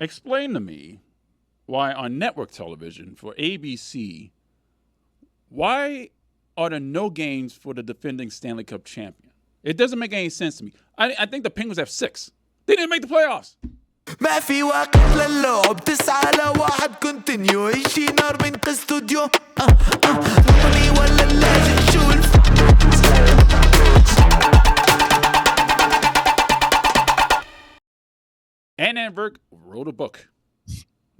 explain to me why on network television for ABC, why are there no games for the defending Stanley Cup champion? It doesn't make any sense to me. I think the Penguins have 6. They didn't make the playoffs. ما في وقت للعب 9-1 كونتينيو يجي نار من استوديو وطني ولا لازم شول. Adnan Virk wrote a book.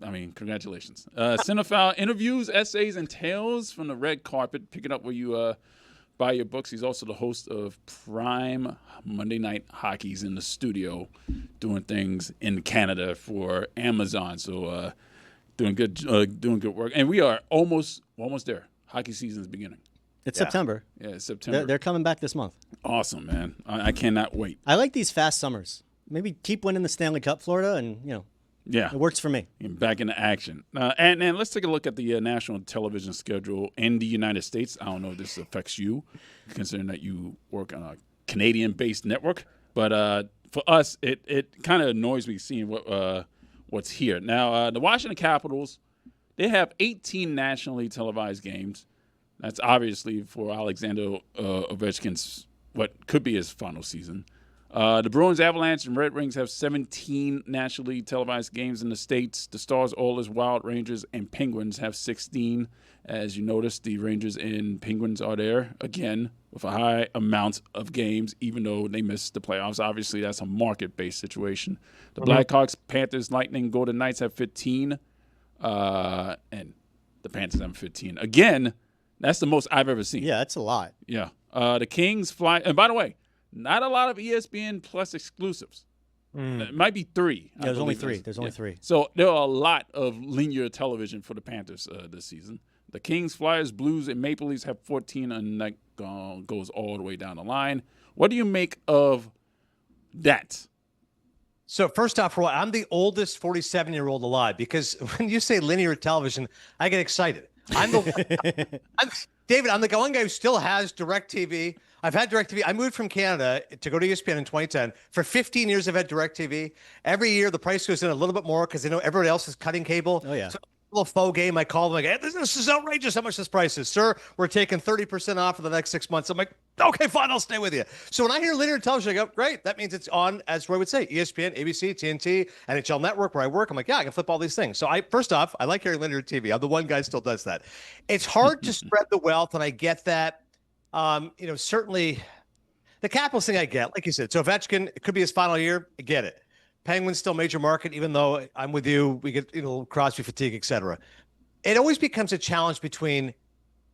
I mean, congratulations. Cinephile interviews, essays, and tales from the red carpet. Pick it up where you buy your books. He's also the host of Prime Monday Night Hockey. He's in the studio doing things in Canada for Amazon. So doing good work. And we are almost there. Hockey season is beginning. It's September. Yeah, it's September. They're coming back this month. Awesome, man. I cannot wait. I like these fast summers. Maybe keep winning the Stanley Cup, Florida, and, yeah, it works for me. Back into action. And let's take a look at the national television schedule in the United States. I don't know if this affects you, considering that you work on a Canadian-based network. But for us, it kind of annoys me seeing what's here. Now, the Washington Capitals, they have 18 nationally televised games. That's obviously for Alexander Ovechkin's what could be his final season. The Bruins, Avalanche, and Red Wings have 17 nationally televised games in the States. The Stars, Oilers, Wild, Rangers, and Penguins have 16. As you notice, the Rangers and Penguins are there, again, with a high amount of games, even though they missed the playoffs. Obviously, that's a market-based situation. The Blackhawks, Panthers, Lightning, Golden Knights have 15, and the Panthers have 15. Again, that's the most I've ever seen. Yeah, that's a lot. Yeah. The Kings fly – and by the way, not a lot of ESPN Plus exclusives. It might be 3. Yeah, there's only 3. There's only 3. So there are a lot of linear television for the Panthers this season. The Kings, Flyers, Blues, and Maple Leafs have 14, and that goes all the way down the line. What do you make of that? So first off, I'm the oldest 47-year-old alive because when you say linear television, I get excited. David, I'm the one guy who still has DirecTV. I've had DirecTV. I moved from Canada to go to ESPN in 2010. For 15 years, I've had DirecTV. Every year, the price goes in a little bit more because they know everybody else is cutting cable. Oh, yeah. So a little faux game. I call them like, hey, this is outrageous how much this price is. Sir, we're taking 30% off for the next 6 months. I'm like, okay, fine, I'll stay with you. So when I hear linear television, I go, great. That means it's on, as Roy would say, ESPN, ABC, TNT, NHL Network, where I work. I'm like, yeah, I can flip all these things. So first off, I like hearing linear TV. I'm the one guy who still does that. It's hard to spread the wealth, and I get that. Certainly the Capitals thing I get, like you said. So Ovechkin, it could be his final year. I get it. Penguins still major market, even though I'm with you. We get, Crosby fatigue, et cetera. It always becomes a challenge between,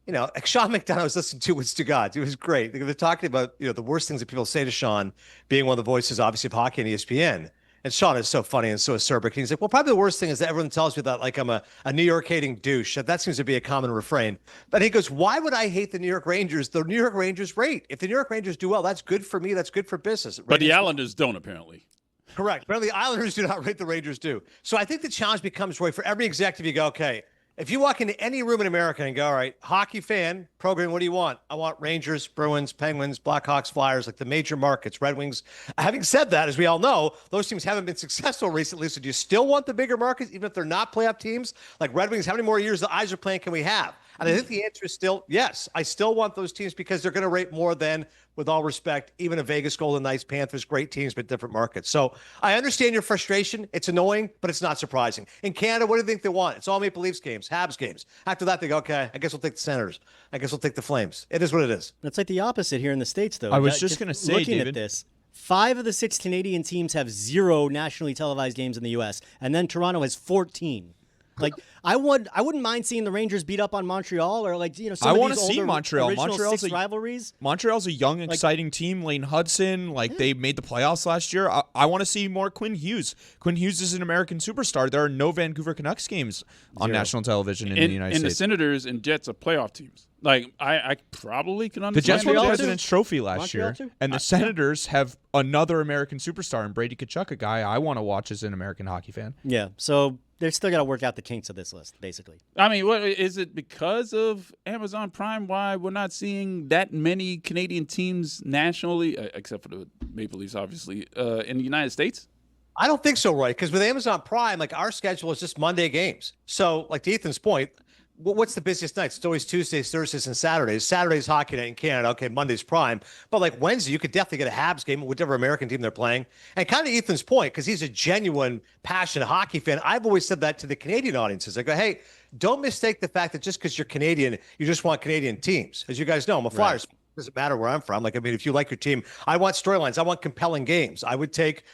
like Sean McDonough was listening to Woods to God. It was great. They're talking about, the worst things that people say to Sean, being one of the voices, obviously, of hockey and ESPN. And Sean is so funny and so acerbic. And he's like, well, probably the worst thing is that everyone tells me that like I'm a New York hating douche. That seems to be a common refrain. But he goes, why would I hate the New York Rangers? The New York Rangers rate. If the New York Rangers do well, that's good for me. That's good for business. But the Islanders don't, apparently. Correct. Apparently, the Islanders do not rate the Rangers do. So I think the challenge becomes, Roy, for every executive, you go, okay, if you walk into any room in America and go, all right, hockey fan, program, what do you want? I want Rangers, Bruins, Penguins, Blackhawks, Flyers, like the major markets, Red Wings. Having said that, as we all know, those teams haven't been successful recently. So do you still want the bigger markets, even if they're not playoff teams? Like Red Wings, how many more years the eyes are playing can we have? And I think the answer is still yes. I still want those teams because they're going to rate more than, with all respect, even a Vegas Golden Knights, Panthers, great teams, but different markets. So I understand your frustration. It's annoying, but it's not surprising. In Canada, what do you think they want? It's all Maple Leafs games, Habs games. After that, they go, okay, I guess we'll take the Senators. I guess we'll take the Flames. It is what it is. It's like the opposite here in the States, though. I was just going to say, looking David, at this, 5 of the 6 Canadian teams have 0 nationally televised games in the U.S., and then Toronto has 14. Like, I wouldn't mind seeing the Rangers beat up on Montreal or some I of want these to see older Montreal. original Montreal's 6 rivalries. Montreal's a young, exciting team. Lane Hudson, they made the playoffs last year. I want to see more Quinn Hughes. Quinn Hughes is an American superstar. There are no Vancouver Canucks games on national television in the United States. And the Senators and Jets are playoff teams. Like, I probably can The understand. Jets won the Montreal President's Trophy last Montreal year, too? and the Senators have another American superstar in Brady Tkachuk, a guy I want to watch as an American hockey fan. Yeah, so they're still got to work out the kinks of this list, basically. I mean, what is it because of Amazon Prime why we're not seeing that many Canadian teams nationally, except for the Maple Leafs, obviously, in the United States? I don't think so, Roy, because with Amazon Prime, like our schedule is just Monday games. So, like to Ethan's point, what's the busiest nights? It's always Tuesdays, Thursdays, and Saturdays. Saturday's hockey night in Canada. Okay, Monday's Prime. But like Wednesday, you could definitely get a Habs game, whichever American team they're playing. And kind of Ethan's point, because he's a genuine, passionate hockey fan. I've always said that to the Canadian audiences. I go, hey, don't mistake the fact that just because you're Canadian, you just want Canadian teams. As you guys know, I'm a Flyers. Right. It doesn't matter where I'm from. Like, I mean, if you like your team, I want storylines. I want compelling games. I would take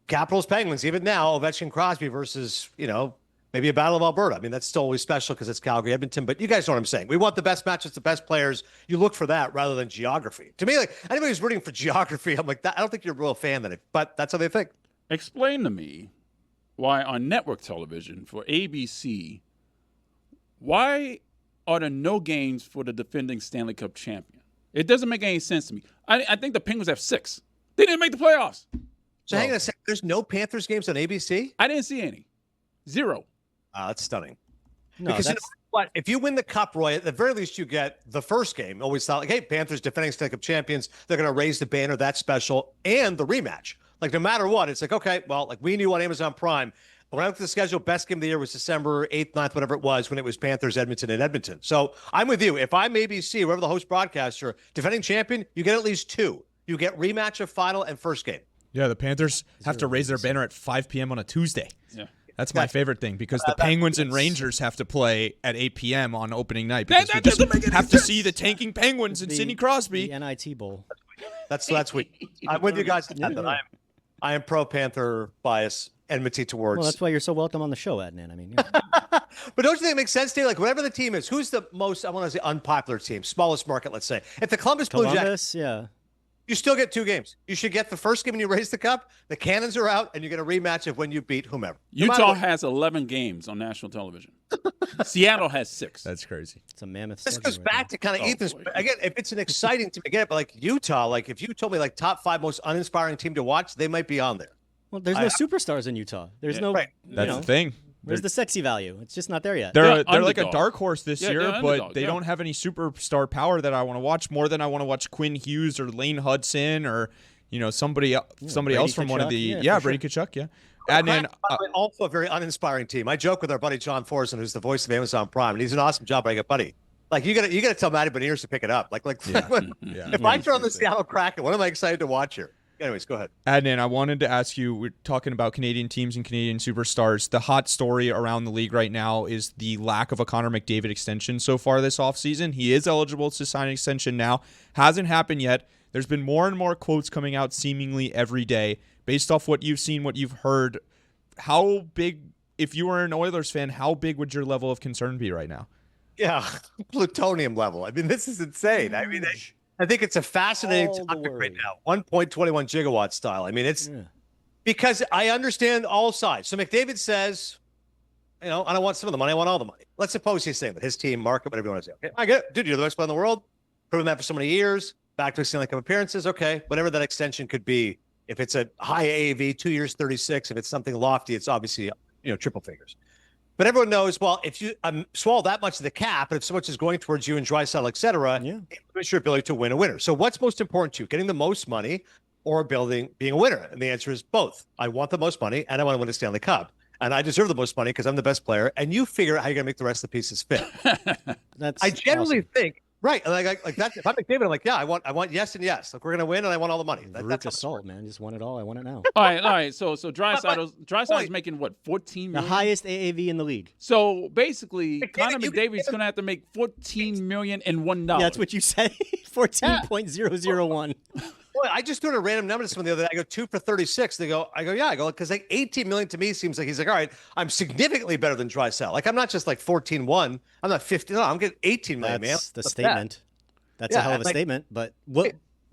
Capitals, Penguins, even now, Ovechkin, Crosby versus, maybe a Battle of Alberta. I mean, that's still always special because it's Calgary, Edmonton, but you guys know what I'm saying. We want the best matches, the best players. You look for that rather than geography. To me, like anybody who's rooting for geography, I'm like, I don't think you're a real fan of it, but that's how they think. Explain to me why on network television for ABC, why are there no games for the defending Stanley Cup champion? It doesn't make any sense to me. I think the Penguins have 6. They didn't make the playoffs. So hang on a second. There's no Panthers games on ABC? I didn't see any. 0. That's stunning. No, because you know what? If you win the Cup, Roy, at the very least you get the first game. Always thought like, hey, Panthers defending Stanley Cup champions. They're going to raise the banner. That's special. And the rematch. Like no matter what, it's like, okay, well, like we knew on Amazon Prime, when I looked at the schedule, best game of the year was December 8th, 9th, whatever it was, when it was Panthers, Edmonton, and Edmonton. So I'm with you. If I'm ABC, whoever the host broadcaster, defending champion, you get at least 2. You get rematch of final and first game. Yeah, the Panthers have to raise their banner at 5 p.m. on a Tuesday. Yeah. That's my favorite thing because the Penguins and Rangers have to play at 8 p.m. on opening night because we just have to see the tanking Penguins and Sidney Crosby. The NIT Bowl. That's weak. I'm with you guys. I am pro Panther bias, enmity towards. Well, that's why you're so welcome on the show, Adnan. I mean, but don't you think it makes sense, Dave? Like whatever the team is, who's the most, I want to say, unpopular team, smallest market, let's say. If the Columbus Blue Jackets, yeah. You still get 2 games. You should get the first game when you raise the cup. The Cannons are out, and you get a rematch of when you beat whomever. Utah has 11 games on national television. Seattle has 6. That's crazy. It's a mammoth. This goes back to kind of Ethan's. Again, if it's an exciting team to get it, but like Utah, like if you told me like top 5 most uninspiring team to watch, they might be on there. Well, there's no superstars in Utah. There's no. Right. That's the thing. Where's the sexy value? It's just not there yet. They're like a dark horse this year, but they yeah. don't have any superstar power that I want to watch more than I want to watch Quinn Hughes or Lane Hudson or somebody else from one of the Brady Tkachuk, yeah. Adnan, also a very uninspiring team. I joke with our buddy John Forson, who's the voice of Amazon Prime, and he's an awesome job. But I go, buddy, like you gotta tell Matty Beniers to pick it up. If I turn on the Seattle Kraken, what am I excited to watch here? Anyways, go ahead. Adnan, I wanted to ask you, we're talking about Canadian teams and Canadian superstars. The hot story around the league right now is the lack of a Connor McDavid extension so far this offseason. He is eligible to sign an extension now. Hasn't happened yet. There's been more and more quotes coming out seemingly every day. Based off what you've seen, what you've heard, how big, if you were an Oilers fan, how big would your level of concern be right now? Yeah, plutonium level. I mean, this is insane. I mean, I think it's a fascinating topic right now. 1.21 gigawatt style. I mean, it's because I understand all sides. So McDavid says, I don't want some of the money. I want all the money. Let's suppose he's saying that his team, market, whatever you want to say. Okay, I get it. Dude, you're the best player in the world. Proven that for so many years. Back to Stanley Cup appearances. Okay, whatever that extension could be. If it's a high AAV, 2 years, 36. If it's something lofty, it's obviously, triple figures. But everyone knows, well, if you swallow that much of the cap, and if so much is going towards you and Draisaitl, et cetera, it limits your ability to win a winner. So what's most important to you, getting the most money or being a winner? And the answer is both. I want the most money, and I want to win a Stanley Cup. And I deserve the most money because I'm the best player. And you figure out how you're going to make the rest of the pieces fit. I generally think, right, like that. If I'm McDavid, I'm like, yeah, I want yes and yes. Like we're going to win, and I want all the money. That's assault, man. Just want it all. I want it now. All right. So Draisaitl's making what, 14 million? The highest AAV in the league. So basically, Connor McDavid's going to have to make $14 million and $1. Yeah, that's what you say. 14.001. Boy, I just threw a random number to someone the other day. I go 2 for 36. I go, yeah. I go, because like 18 million to me seems like he's like, all right, I'm significantly better than Draisaitl. Like I'm not just like 14-1. I'm not 15. No, I'm getting 18 million, man. That's the statement. That's a hell of a statement. But where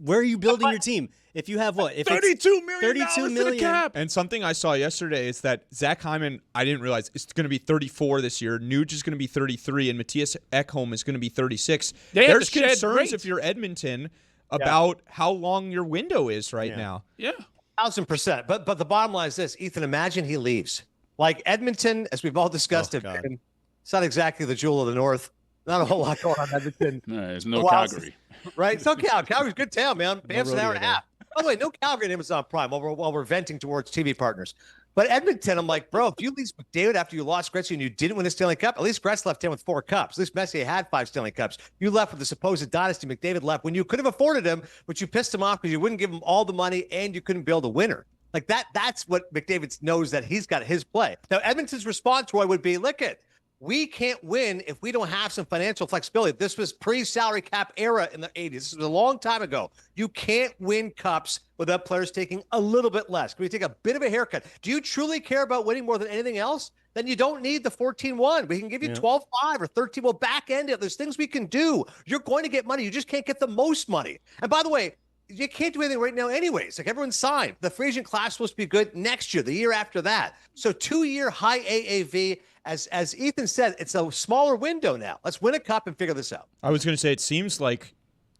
are you building your team? If you have what? If $32 million to the cap. And something I saw yesterday is that Zach Hyman, I didn't realize, is going to be 34 this year. Nuge is going to be 33, and Matthias Ekholm is going to be 36. There's concerns if you're Edmonton about how long your window is right now. Yeah. 1,000%. But the bottom line is this, Ethan, imagine he leaves. Like Edmonton, as we've all discussed, it's not exactly the jewel of the North. Not a whole lot going on in Edmonton. No, there's no Calgary. Right? It's no Calgary. Calgary's a good town, man. Banff's an hour and a half. By the way, no Calgary and Amazon Prime while we're venting towards TV partners. But Edmonton, I'm like, bro, if you lose McDavid after you lost Gretzky and you didn't win the Stanley Cup, at least Gretzky left in with 4 cups. At least Messier had 5 Stanley Cups. You left with the supposed dynasty. McDavid left when you could have afforded him, but you pissed him off because you wouldn't give him all the money and you couldn't build a winner. Like that's what McDavid knows, that he's got his play. Now, Edmonton's response, Roy, would be, look it, we can't win if we don't have some financial flexibility. This was pre-salary cap era in the 80s. This was a long time ago. You can't win cups without players taking a little bit less. Can we take a bit of a haircut? Do you truly care about winning more than anything else? Then you don't need the 14-1. We can give you 12-5 or 13. We'll back end it. There's things we can do. You're going to get money. You just can't get the most money. And by the way, you can't do anything right now anyways. Like, everyone's signed. The free agent class is supposed to be good next year, the year after that. So 2-year high AAV. As Ethan said, it's a smaller window now. Let's win a cup and figure this out. I was going to say, it seems like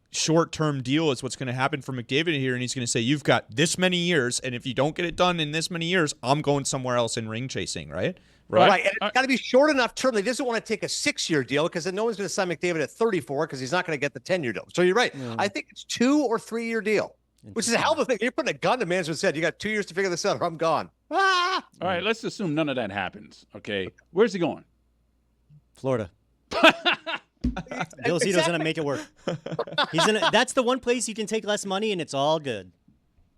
short-term deal is what's going to happen for McDavid here, and he's going to say, you've got this many years, and if you don't get it done in this many years, I'm going somewhere else in ring chasing, right? Right. And it's got to be short enough term. He doesn't want to take a 6-year deal because then no one's going to sign McDavid at 34 because he's not going to get the 10-year deal. So you're right. I think it's 2 or 3-year deal, which is a hell of a thing. You're putting a gun to management's head. You got 2 years to figure this out or I'm gone. All right, let's assume none of that happens. Okay. Where's he going? Florida. Bill Zito's going to make it work. That's the one place you can take less money, and it's all good.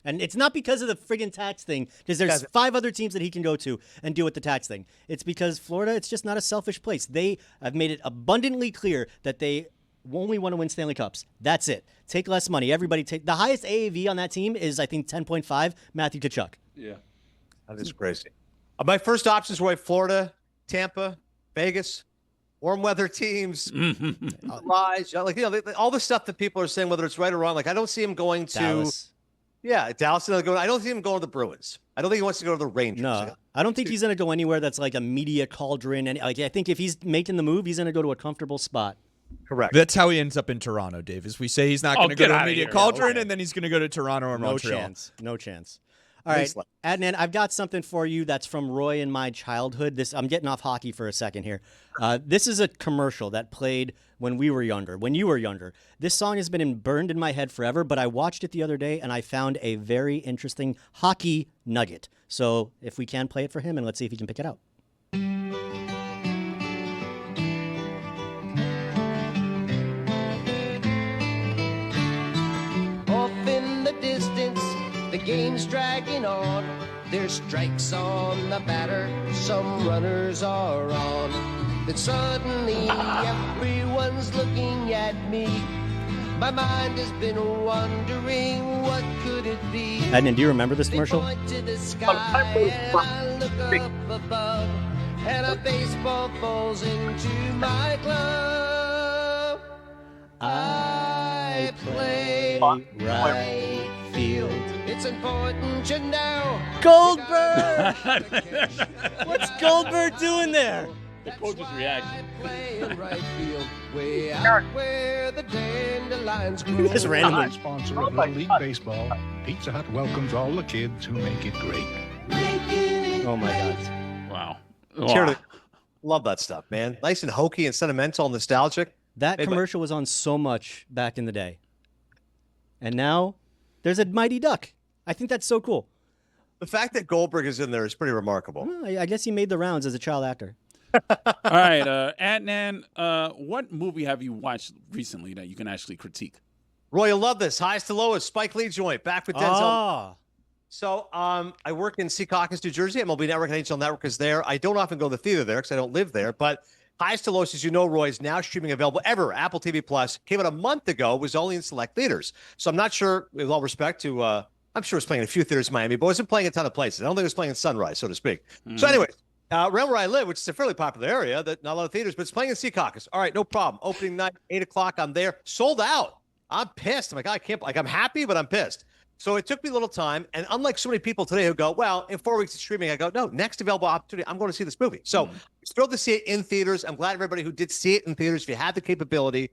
And it's not because of the friggin' tax thing, because there's 5 other teams that he can go to and deal with the tax thing. It's because Florida, it's just not a selfish place. They have made it abundantly clear that they only want to win Stanley Cups. That's it. Take less money. Everybody take the highest AAV on that team is, I think, 10.5. Matthew Tkachuk. Yeah. That is crazy. My first options were Florida, Tampa, Vegas. Warm weather teams, rise, like, all the stuff that people are saying, whether it's right or wrong. Like, I don't see him going to Dallas. Dallas. I don't see him going to the Bruins. I don't think he wants to go to the Rangers. No, I don't think he's going to go anywhere that's like a media cauldron. And like, I think if he's making the move, he's going to go to a comfortable spot. Correct. That's how he ends up in Toronto, Dave. Is we say he's not going to go to a media cauldron, and then he's going to go to Toronto or Montreal. No chance. All right, Adnan, I've got something for you that's from Roy and my childhood. I'm getting off hockey for a second here. This is a commercial that played when we were younger, when you were younger. This song has been burned in my head forever, but I watched it the other day, and I found a very interesting hockey nugget. So if we can play it for him, and let's see if he can pick it out. Off in the distance, the game's dragging on. There's strikes on the batter, some runners are on. Then suddenly everyone's looking at me. My mind has been wondering, what could it be? Adnan, do you remember this commercial? They point to the sky and I look up above, and a baseball falls into my glove. I play right field. It's important to know. Goldberg! What's Goldberg doing there? The coach's reaction. I play in right field, way out where the dandelions grow. Just randomly. Sponsor of Little League Baseball, Pizza Hut welcomes all the kids who make it great. Oh my God. Wow. Love that stuff, man. Nice and hokey and sentimental and nostalgic. That commercial was on so much back in the day. And now there's a Mighty Duck. I think that's so cool. The fact that Goldberg is in there is pretty remarkable. Well, I guess he made the rounds as a child actor. All right, Adnan, what movie have you watched recently that you can actually critique? Roy, you'll love this. Highest to lowest, Spike Lee joint, back with Denzel. So I work in Secaucus, New Jersey. MLB Network and NHL Network is there. I don't often go to the theater there because I don't live there. But Highest to Lowest, as you know, Roy, is now streaming available ever. Apple TV Plus came out a month ago. Was only in select theaters. So I'm not sure, with all respect to, I'm sure it's playing in a few theaters in Miami, but it wasn't playing in a ton of places. I don't think it was playing in Sunrise, so to speak. So anyway, around where I live, which is a fairly popular area, that not a lot of theaters, but it's playing in Secaucus. All right, no problem. Opening night, 8 o'clock. I'm there. Sold out. I'm pissed. I'm like, I can't, like, I'm happy, but I'm pissed. So it took me a little time. And unlike so many people today who go, well, in 4 weeks of streaming, I go, no, next available opportunity, I'm going to see this movie. So I was thrilled to see it in theaters. I'm glad everybody who did see it in theaters, if you had the capability,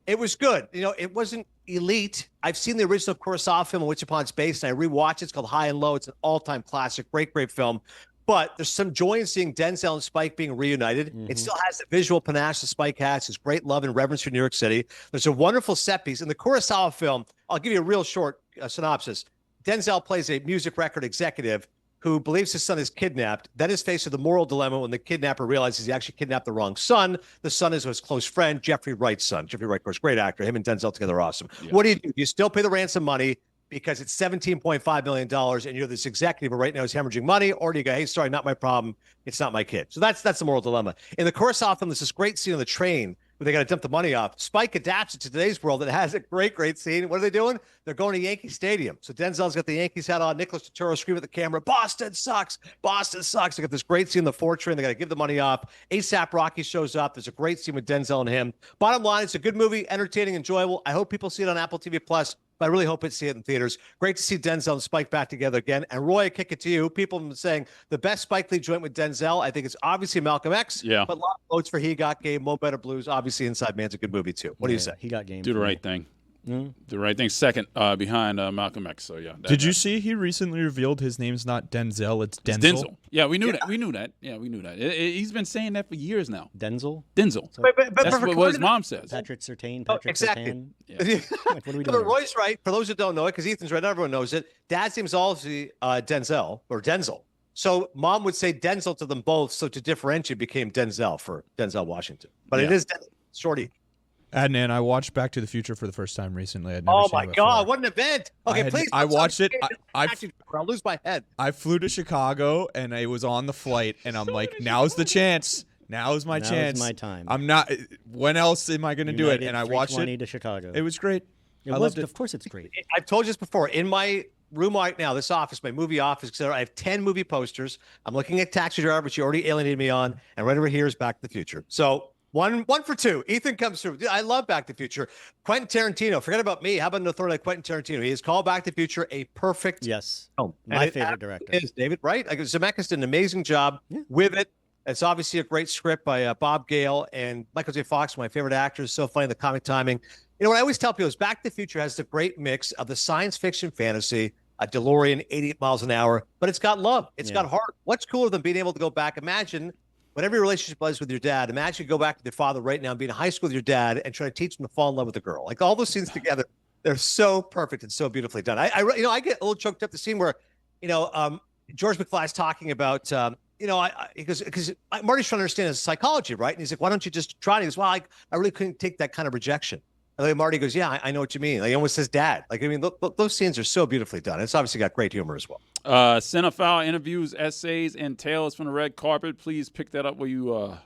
it was good. You know, it wasn't elite. I've seen the original Kurosawa film, on which upon it's based, and I rewatched it. It's called High and Low. It's an all-time classic. Great, great film. But there's some joy in seeing Denzel and Spike being reunited. It still has the visual panache that Spike has, his great love and reverence for New York City. There's a wonderful set piece. In the Kurosawa film, I'll give you a real short synopsis. Denzel plays a music record executive who believes his son is kidnapped, then is faced with a moral dilemma when the kidnapper realizes he actually kidnapped the wrong son. The son is his close friend, Jeffrey Wright's son. Jeffrey Wright, of course, great actor. Him and Denzel together are awesome. Yeah. What do? You still pay the ransom money because it's $17.5 million and you're this executive who right now is hemorrhaging money, or do you go, hey, sorry, not my problem. It's not my kid. So that's the moral dilemma. In the course of them, there's this great scene on the train where they got to dump the money off. Spike adapts it to today's world. It has a great scene. What are they doing? They're going to Yankee Stadium. So Denzel's got the Yankees hat on. Nicholas Turturro screaming at the camera, Boston sucks. Boston sucks. They got this great scene on the 4 train. They got to give the money off. ASAP Rocky shows up. There's a great scene with Denzel and him. Bottom line, it's a good movie, entertaining, enjoyable. I hope people see it on Apple TV Plus. But I really hope it's see it in theaters. Great to see Denzel and Spike back together again. And Roy, I kick it to you. People have been saying the best Spike Lee joint with Denzel, I think it's obviously Malcolm X. Yeah. But a lot of votes for He Got Game, Mo Better Blues. Obviously, Inside Man's a good movie, too. What do you say? He Got Game. Do the right thing. Do the right thing. Second behind Malcolm X. So, yeah. Did you see he recently revealed his name's not Denzel, it's Denzel? It's Denzel. Yeah, we knew that. We knew that. Yeah, we knew that. He's been saying that for years now. Denzel? Denzel. So, that's what his mom says. Patrick Surtain. Exactly. Yeah. What are we doing? But Roy's right. For those who don't know it, because Ethan's right, everyone knows it. Dad's name's also Denzel or Denzel. So mom would say Denzel to them both. So to differentiate, became Denzel for Denzel Washington. But it is Shorty. Adnan, I watched Back to the Future for the first time recently. I'd never Oh seen my it before. God, what an event! Okay, please. I watched it. I'll lose my head. I flew to Chicago and I was on the flight, and I'm like, now's the chance. Now's my chance. Now's my time. I'm not. When else am I going to do it? And I watched it. To Chicago. It was great. I loved it. Of course, it's great. I've told you this before. In my room right now, this office, my movie office, etc. I have 10 movie posters. I'm looking at Taxi Driver, which you already alienated me on, and right over here is Back to the Future. So. One for two. Ethan comes through. I love Back to the Future. Quentin Tarantino. Forget about me. How about an authority like Quentin Tarantino? He has called Back to the Future a perfect film. My favorite director. Is David, right? Like Zemeckis did an amazing job with it. It's obviously a great script by Bob Gale and Michael J. Fox, my favorite actors. So funny, the comic timing. You know what I always tell people is Back to the Future has the great mix of the science fiction fantasy, a DeLorean, 88 miles an hour, but it's got love. It's got heart. What's cooler than being able to go back? Imagine whatever your relationship was with your dad, imagine you go back to your father right now and be in high school with your dad and try to teach him to fall in love with a girl. Like all those scenes together, they're so perfect and so beautifully done. I get a little choked up the scene where, George McFly's talking about, because Marty's trying to understand his psychology, right? And he's like, why don't you just try? And he goes, well, I really couldn't take that kind of rejection. And then Marty goes, yeah, I know what you mean. Like, he almost says dad. Like, I mean, look, those scenes are so beautifully done. It's obviously got great humor as well. Cinephile interviews, essays, and tales from the red carpet. Please pick that up where you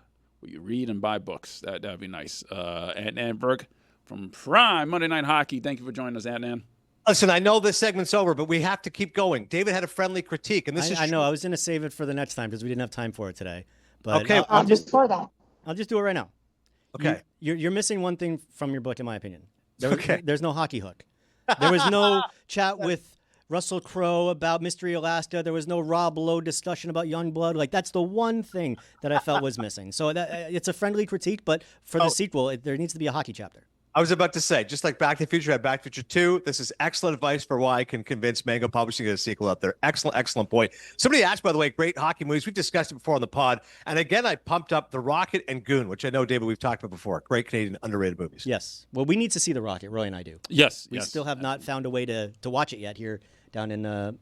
read and buy books. That'd be nice. Adnan Virk from Prime Monday Night Hockey. Thank you for joining us, Adnan. Listen, I know this segment's over, but we have to keep going. David had a friendly critique, and I know. I was going to save it for the next time because we didn't have time for it today. But okay, I'll just do it right now. Okay. You're missing one thing from your book, in my opinion. There's no hockey hook. There was no chat with Russell Crowe about Mystery Alaska. There was no Rob Lowe discussion about Youngblood. Like, that's the one thing that I felt was missing. So it's a friendly critique, but for the sequel, there needs to be a hockey chapter. I was about to say, just like Back to the Future had Back to the Future 2, this is excellent advice for why I can convince Mango Publishing to get a sequel out there. Excellent point. Somebody asked, by the way, great hockey movies. We've discussed it before on the pod. And again, I pumped up The Rocket and Goon, which I know, David, we've talked about before. Great Canadian underrated movies. Yes. Well, we need to see The Rocket. Roy and I do. Yes. We still have not found a way to watch it yet here down in, the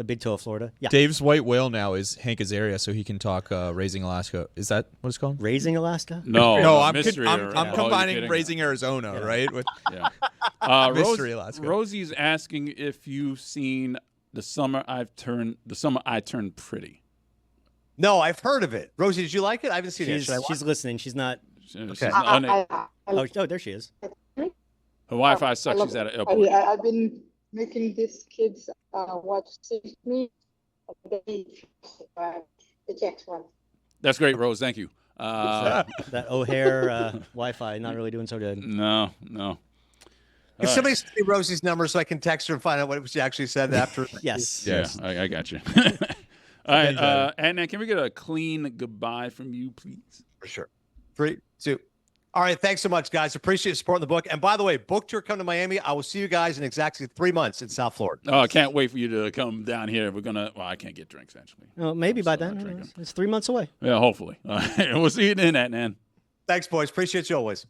big toe of Florida. Yeah. Dave's white whale now is Hank Azaria, so he can talk Raising Alaska. Is that what it's called? Raising Alaska? No, I'm combining Raising Arizona, right? With Mystery Alaska. Rosie's asking if you've seen The Summer I Turned Pretty. No, I've heard of it. Rosie, did you like it? I haven't seen it. She's listening. She's not. Okay. There she is. Her Wi-Fi sucks. She's at an airport. I've been making these kids watch me. The next one. That's great, Rose. Thank you. That O'Hare Wi-Fi not really doing so good. No. Can somebody send me Rosie's number so I can text her and find out what she actually said after? Yes. Yeah, I got you. All right, and then can we get a clean goodbye from you, please? For sure. 3, 2. All right, thanks so much, guys. Appreciate your support in the book. And by the way, book tour come to Miami. I will see you guys in exactly 3 months in South Florida. Oh, I can't wait for you to come down here. I can't get drinks, actually. Well, maybe by then. It's 3 months away. Yeah, hopefully. All right, we'll see you then, Adnan. Thanks, boys. Appreciate you always.